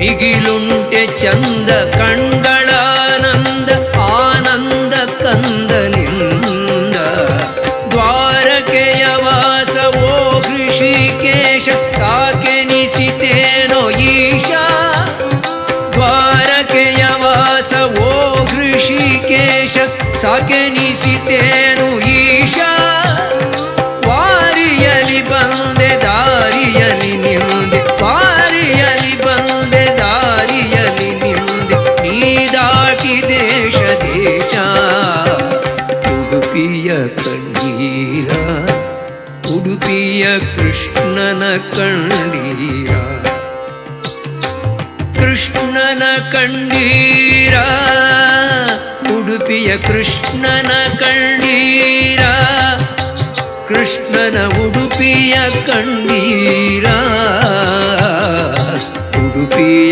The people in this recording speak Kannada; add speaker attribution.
Speaker 1: ಮಿಗಿಲುಂಟೆ ಚಂದ ಕಂಗಳಾನಂದ ಆನಂದ ಕಂದನಿಂದ ದ್ವಾರಕೆಯ ವಾಸವೋ ಹೃಷಿಕೇಶ ಸಾಕೆನಿಸಿತೇನೋ ಈಶ ದ್ವಾರಕೆಯ ವಾಸವೋ ಹೃಷಿಕೇಶ ಸಾಕೆನಿಸಿತೇನು ಈಶ ವಾರಿಯಲಿ ಬಂದೆ ದಾರಿಯಲಿ ನಿಂದೆ ವಾರಿಯಲಿ ಬಂದೆ ದಾರಿಯಲಿ ನಿಂದೆ ನೀ ದಾಟಿ ದೇಶ ದೇಶ ಉಡುಪಿಯ ಕಣ್ಣೀರ ಉಡುಪಿಯ ಕೃಷ್ಣನ ಕಣ್ಣೀರ ಕೃಷ್ಣನ ಕಣ್ಣೀರ ಉಡುಪಿಯ ಕೃಷ್ಣನ ಕಣ್ಣೀರ ಕೃಷ್ಣನ ಉಡುಪಿಯ ಕಣ್ಣೀರ ಉಡುಪಿಯ